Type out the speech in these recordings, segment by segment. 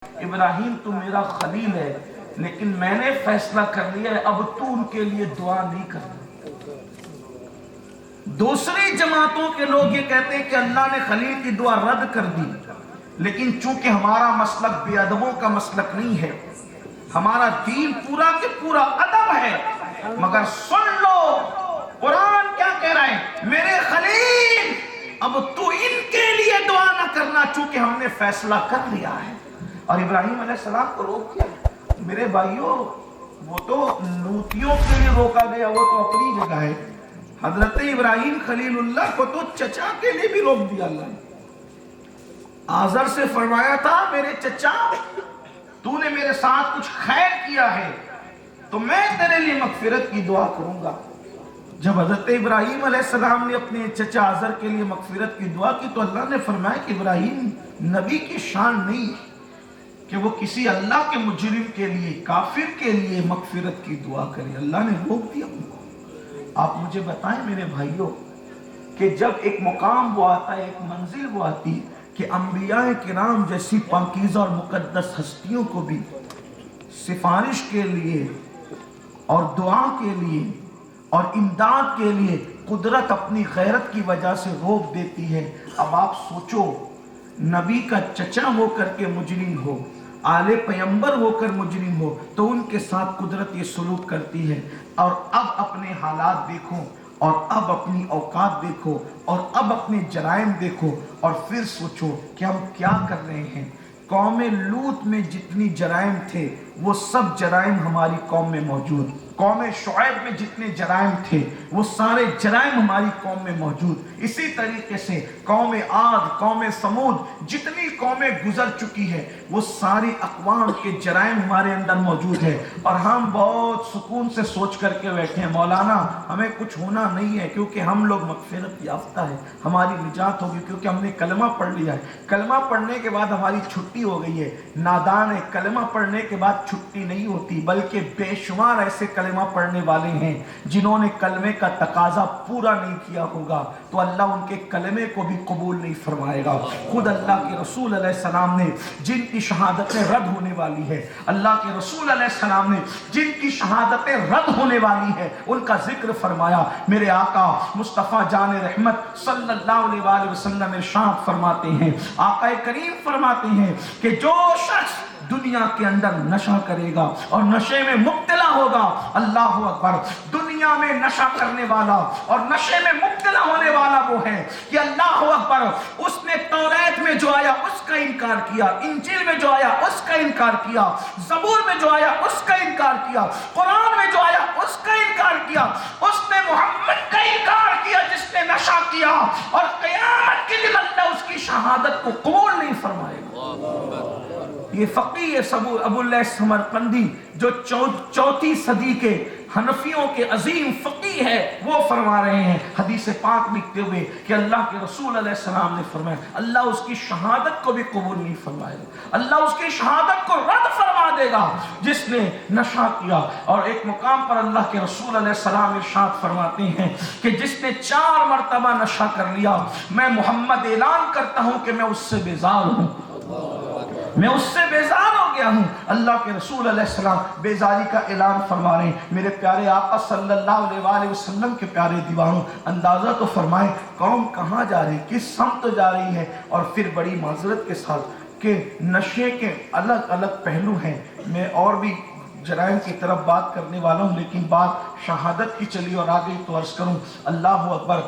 ابراہیم تو میرا خلیل ہے، لیکن میں نے فیصلہ کر لیا ہے اب تو ان کے لیے دعا نہیں کرنا۔ دوسری جماعتوں کے لوگ یہ کہتے ہیں کہ اللہ نے خلیل کی دعا رد کر دی، لیکن چونکہ ہمارا مسلک بے ادبوں کا مسلک نہیں ہے، ہمارا دین پورا کے پورا ادب ہے، مگر سن لو قرآن کیا کہہ رہا ہے، میرے خلیل اب تو ان کے لیے دعا نہ کرنا چونکہ ہم نے فیصلہ کر لیا ہے۔ اور ابراہیم علیہ السلام کو روک دیا۔ میرے بھائیوں، وہ تو لوتیوں کے لیے روکا گیا، وہ تو اپنی جگہ ہے۔ حضرت ابراہیم خلیل اللہ کو تو چچا کے لیے بھی روک دیا اللہ نے۔ آزر سے فرمایا تھا میرے چچا تو نے میرے ساتھ کچھ خیر کیا ہے تو میں تیرے لیے مغفرت کی دعا کروں گا۔ جب حضرت ابراہیم علیہ السلام نے اپنے چچا آزر کے لیے مغفرت کی دعا کی تو اللہ نے فرمایا کہ ابراہیم نبی کی شان نہیں کہ وہ کسی اللہ کے مجرم کے لیے، کافر کے لیے مغفرت کی دعا کرے۔ اللہ نے روک دیا ان کو۔ آپ مجھے بتائیں میرے بھائیوں کہ جب ایک مقام وہ آتا ہے، ایک منزل وہ آتی کہ انبیاء کرام جیسی پاکیزہ اور مقدس ہستیوں کو بھی سفارش کے لیے اور دعا کے لیے اور امداد کے لیے قدرت اپنی غیرت کی وجہ سے روک دیتی ہے۔ اب آپ سوچو، نبی کا چچا ہو کر کے مجرم ہو، آل پیغمبر ہو کر مجرم ہو تو ان کے ساتھ قدرت یہ سلوک کرتی ہے۔ اور اب اپنے حالات دیکھو، اور اب اپنی اوقات دیکھو، اور اب اپنے جرائم دیکھو، اور پھر سوچو کہ ہم کیا کر رہے ہیں۔ قوم لوط میں جتنی جرائم تھے وہ سب جرائم ہماری قوم میں موجود، قوم شعیب میں جتنے جرائم تھے وہ سارے جرائم ہماری قوم میں موجود۔ اسی طریقے سے قوم عاد، قوم سمود، جتنی قومیں گزر چکی ہے وہ ساری اقوام کے جرائم ہمارے اندر موجود ہے، اور ہم بہت سکون سے سوچ کر کے بیٹھے ہیں مولانا ہمیں کچھ ہونا نہیں ہے کیونکہ ہم لوگ مغفرت یافتہ ہے، ہماری نجات ہوگی کیونکہ ہم نے کلمہ پڑھ لیا ہے۔ کلمہ پڑھنے کے بعد ہماری چھٹی ہو گئی ہے۔ نادان ہے، کلمہ پڑھنے کے بعد چھٹی نہیں ہوتی، بلکہ بے شمار ایسے کلمہ پڑھنے والے ہیں جنہوں نے کلمے کا تقاضا پورا نہیں کیا ہوگا تو اللہ ان کے کلمے کو بھی قبول نہیں فرمائے گا۔ خود اللہ کے رسول علیہ السلام نے جن کی شہادتیں رد ہونے والی ہے، اللہ کے رسول علیہ السلام نے جن کی شہادتیں رد ہونے والی ہے ان کا ذکر فرمایا۔ میرے آقا مصطفیٰ جان رحمت صلی اللہ علیہ وآلہ وسلم ارشاد فرماتے ہیں، آقا کریم فرماتے ہیں کہ جو شخص دنیا کے اندر نشہ کرے گا اور نشے میں مبتلا ہوگا، اللہ اکبر، دنیا میں نشہ کرنے والا اور نشے میں مبتلا ہونے والا وہ ہے کہ اللہ اکبر اس نے توریت میں جو آیا اس کا انکار کیا، انجیل میں جو آیا اس کا انکار کیا، زبور میں جو آیا اس کا انکار کیا، قرآن میں جو آیا اس کا انکار کیا، اس نے محمد کا انکار کیا جس نے نشہ کیا، اور قیامت کے دن اللہ اس کی شہادت کو قبول نہیں فرمائے گا۔ یہ فقیہ ابو اللہ سمرقندی جو چوتھی صدی کے حنفیوں کے عظیم فقیہ ہے وہ فرما رہے ہیں حدیث پاک لکھتے ہوئے کہ اللہ کے رسول علیہ السلام نے فرمایا اللہ اس کی شہادت کو بھی قبول نہیں فرمائے گا، اللہ اس کی شہادت کو رد فرما دے گا جس نے نشہ کیا۔ اور ایک مقام پر اللہ کے رسول علیہ السلام ارشاد فرماتے ہیں کہ جس نے 4 مرتبہ نشہ کر لیا میں محمد اعلان کرتا ہوں کہ میں اس سے بیزار ہوں، میں اس سے بیزار ہو گیا ہوں۔ اللہ کے رسول علیہ السلام بیزاری کا اعلان فرما رہے ہیں۔ میرے پیارے آقا صلی اللہ علیہ وآلہ وسلم کے پیارے دیوانوں، اندازہ تو فرمائیں قوم کہاں جا رہی، کس سمت جا رہی ہے، اور پھر بڑی معذرت کے ساتھ کہ نشے کے الگ الگ پہلو ہیں۔ میں اور بھی جرائم کی طرف بات کرنے والا ہوں لیکن بات شہادت کی چلی اور آگے تو عرض کروں اللہ اکبر،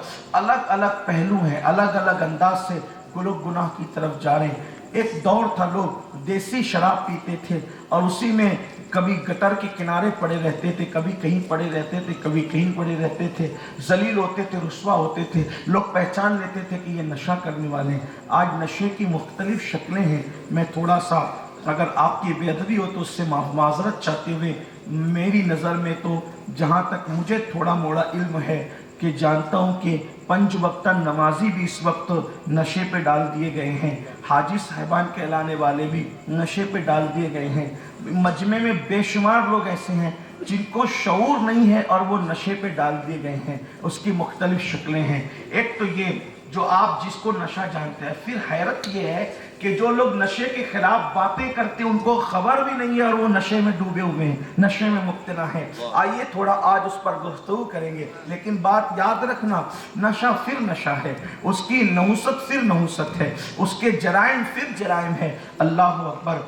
الگ الگ پہلو ہیں، الگ الگ انداز سے لوگ گناہ کی طرف جا رہے ہیں۔ ایک دور تھا لوگ دیسی شراب پیتے تھے اور اسی میں کبھی گٹر کے کنارے پڑے رہتے تھے، کبھی کہیں پڑے رہتے تھے، کبھی کہیں پڑے رہتے تھے، ذلیل ہوتے تھے، رسوا ہوتے تھے، لوگ پہچان لیتے تھے کہ یہ نشہ کرنے والے ہیں۔ آج نشے کی مختلف شکلیں ہیں۔ میں تھوڑا سا اگر آپ کی بے ادبی ہو تو اس سے معذرت چاہتے ہوئے میری نظر میں تو جہاں تک مجھے تھوڑا موڑا علم ہے کہ جانتا ہوں کہ 5 وقتہ نمازی بھی اس وقت نشے پہ ڈال دیے گئے ہیں، حاجی صاحبان کہلانے والے بھی نشے پہ ڈال دیے گئے ہیں، مجمع میں بے شمار لوگ ایسے ہیں جن کو شعور نہیں ہے اور وہ نشے پہ ڈال دیے گئے ہیں۔ اس کی مختلف شکلیں ہیں۔ ایک تو یہ جو آپ جس کو نشہ جانتے ہیں. پھر حیرت یہ ہے کہ جو لوگ نشے کے خلاف باتیں کرتے ہیں ان کو خبر بھی نہیں ہے اور وہ نشے میں ڈوبے ہوئے ہیں, نشے میں مبتلا ہیں. آئیے تھوڑا آج اس پر گفتگو کریں گے, لیکن بات یاد رکھنا, نشہ پھر نشہ ہے, اس کی نحوست پھر نحوست ہے, اس کے جرائم پھر جرائم ہے. اللہ اکبر,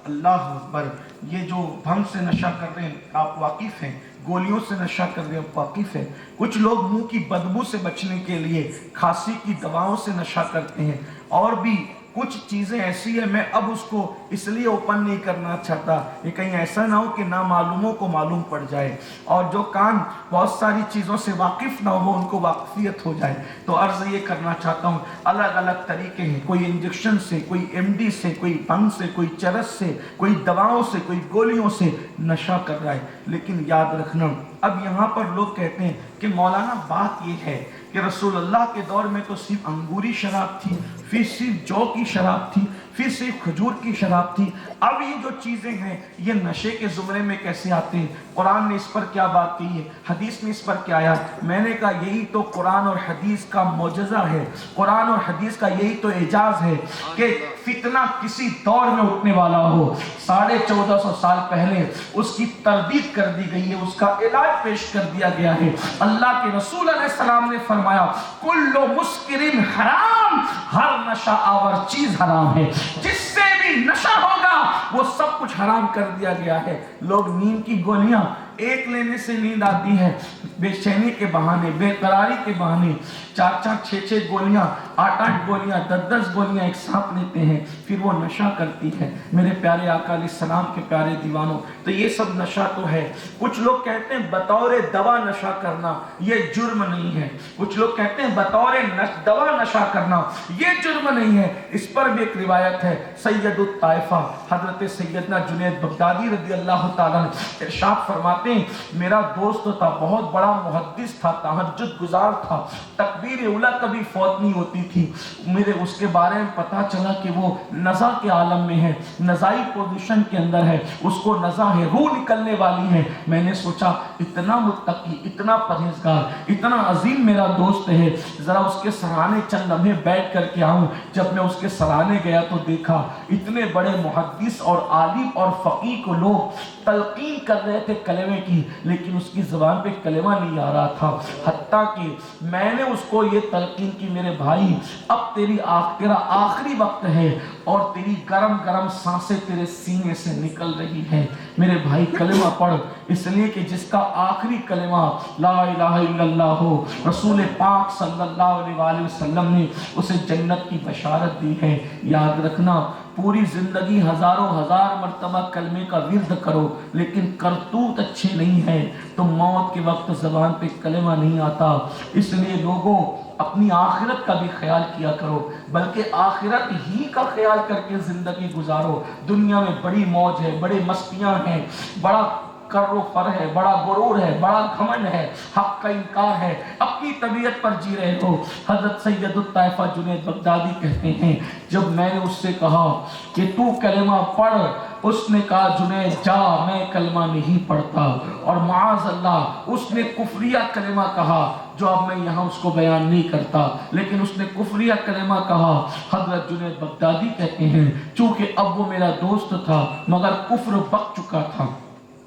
اللہ اکبر. یہ جو بھنگ سے نشہ کر رہے ہیں آپ واقف ہیں, گولیوں سے نشہ کر رہے ہیں واقف ہیں. کچھ لوگ منہ کی بدبو سے بچنے کے لیے کھانسی کی دواؤں سے نشہ کرتے ہیں, اور بھی کچھ چیزیں ایسی ہیں. میں اب اس کو اس لیے اوپن نہیں کرنا چاہتا کہ کہیں ایسا نہ ہو کہ نامعلوموں کو معلوم پڑ جائے, اور جو کان بہت ساری چیزوں سے واقف نہ ہو ان کو واقفیت ہو جائے. تو عرض یہ کرنا چاہتا ہوں, الگ الگ طریقے ہیں, کوئی انجیکشن سے, کوئی ایم ڈی سے, کوئی بھنگ سے, کوئی چرس سے, کوئی دواؤں سے, کوئی گولیوں سے نشہ کر رہا ہے. لیکن یاد رکھنا, اب یہاں پر لوگ کہتے ہیں کہ مولانا بات یہ ہے کہ رسول اللہ کے دور میں تو صرف انگوری شراب تھی, پھر صرف جو کی شراب تھی, پھر صرف کھجور کی شراب تھی, اب یہ جو چیزیں ہیں یہ نشے کے زمرے میں کیسے آتے ہیں؟ قرآن نے اس پر کیا بات کی ہے, حدیث میں اس پر کیا آیا؟ میں نے کہا یہی تو قرآن اور حدیث کا معجزہ ہے, قرآن اور حدیث کا یہی تو اعجاز ہے کہ فتنہ کسی دور میں اٹھنے والا ہو, 1450 سال پہلے اس کی تردید کر دی گئی ہے, اس کا علاج پیش کر دیا گیا ہے. اللہ کے رسول علیہ السلام نے فرمایا کل مسکرن حرام, ہر نشہ آور چیز حرام ہے, جس سے بھی نشہ ہوگا وہ سب کچھ حرام کر دیا گیا ہے. لوگ نیند کی گولیاں ایک لینے سے نیند آتی ہے, بے چینی کے بہانے, بے قراری کے بہانے 4-4, 6-6 گولیاں, 8-8 گولیاں, 10-10 گولیاں ایک ساتھ لیتے ہیں, پھر وہ نشہ کرتی ہے. میرے پیارے آقا علیہ السلام کے پیارے دیوانوں, تو یہ سب نشہ تو ہے. کچھ لوگ کہتے ہیں بطور دوا نشہ کرنا یہ جرم نہیں ہے, کچھ لوگ کہتے ہیں بطور دوا نشہ کرنا یہ جرم نہیں ہے. اس پر بھی ایک روایت ہے, سید الطائفہ حضرت سیدنا جنید بغدادی رضی اللہ تعالیٰ ارشاد فرماتے ہیں, میرا دوست تھا, بہت بڑا محدث تھا, تہجد گزار تھا, تکبیر اولیٰ کبھی فوت نہیں ہوتی تھی. میرے اس کے بارے میں پتا چلا کہ وہ نزع کے عالم میں ہے, نزائی پوزیشن کے اندر ہے, اس کو نزع ہے, روح نکلنے والی ہے. میں نے سوچا اتنا متقی, اتنا پرہیزگار, اتنا عظیم میرا دوست ہے, ذرا اس کے سرانے چند لمحے بیٹھ کر کے آؤں. جب میں اس کے سرانے گیا تو دیکھا اتنے بڑے محدث اور عالم اور فقیہ کو لوگ تلقین کر رہے تھے کلمے کی, لیکن اس کی زبان پہ کلمہ نہیں آ رہا تھا. حتیٰ کہ میں نے اس کو یہ تلقین کی, میرے بھائی اب تیرا آخری وقت ہے اور تیری گرم گرم سانسیں تیرے سینے سے نکل رہی ہیں. میرے بھائی کلمہ پڑھ, اس لیے کہ جس کا آخری کلمہ لا الہ الا اللہ ہو, رسول پاک صلی اللہ علیہ وآلہ وسلم نے اسے جنت کی بشارت دی ہے. یاد رکھنا, پوری زندگی ہزاروں ہزار مرتبہ کلمے کا ورد کرو, لیکن کرتوت اچھے نہیں ہے تو موت کے وقت زبان پہ کلمہ نہیں آتا. اس لیے لوگوں اپنی آخرت کا بھی خیال کیا کرو, بلکہ آخرت ہی کا خیال کر کے زندگی گزارو. دنیا میں بڑی موج ہے, بڑے مستیاں ہیں, بڑا کر و فر ہے, بڑا غرور ہے, بڑا گھمنڈ ہے, حق کا انکار ہے, اپنی طبیعت پر جی رہے ہو. حضرت سید الطائفہ جنید بغدادی کہتے ہیں, جب میں نے اس سے کہا کہ تو کلمہ پڑھ, اس نے کہا جنید جا, میں کلمہ نہیں پڑھتا. اور معاذ اللہ اس نے کفریہ کلمہ کہا, جو اب میں یہاں اس کو بیان نہیں کرتا, لیکن اس نے کفریہ کلمہ کہا. حضرت جنید بغدادی کہتے ہیں چونکہ اب وہ میرا دوست تھا مگر کفر بک چکا تھا,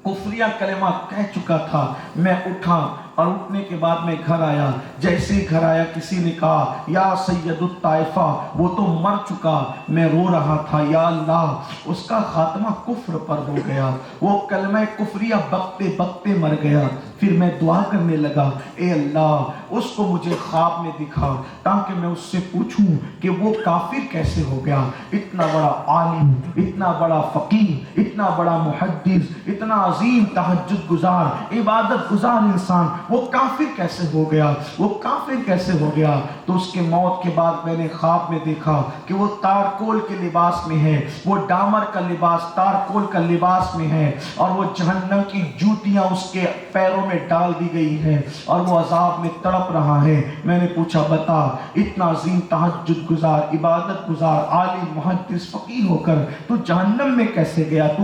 کفریہ کلمہ کہہ چکا تھا. میں اٹھا اور اٹھنے کے بعد میں گھر آیا. جیسے ہی گھر آیا کسی نے کہا یا سید الطائفہ وہ تو مر چکا. میں رو رہا تھا, یا اللہ اس کا خاتمہ کفر پر ہو گیا, وہ کلمہ کفریہ بکتے بکتے مر گیا. پھر میں دعا کرنے لگا, اے اللہ اس کو مجھے خواب میں دکھا تاکہ میں اس سے پوچھوں کہ وہ کافر کیسے ہو گیا. اتنا بڑا عالم, اتنا بڑا فقیہ, اتنا بڑا محدث, اتنا عظیم تہجد گزار, عبادت گزار انسان, وہ کافر کیسے ہو گیا, وہ کافر کیسے ہو گیا. تو اس کے موت کے بعد میں نے خواب میں دیکھا کہ وہ تارکول کے لباس میں ہے, وہ ڈامر کا لباس تارکول کا لباس میں ہے, اور وہ جہنم کی جوتیاں اس کے پیروں میں ڈال دی گئی ہے اور وہ عذاب میں تڑپ رہا ہے. میں نے پوچھا بتا, اتنا عظیم تہجد گزار, عبادت گزار, عالم, محدث, فقیہ ہو کر تو جہنم میں کیسے گیا, تو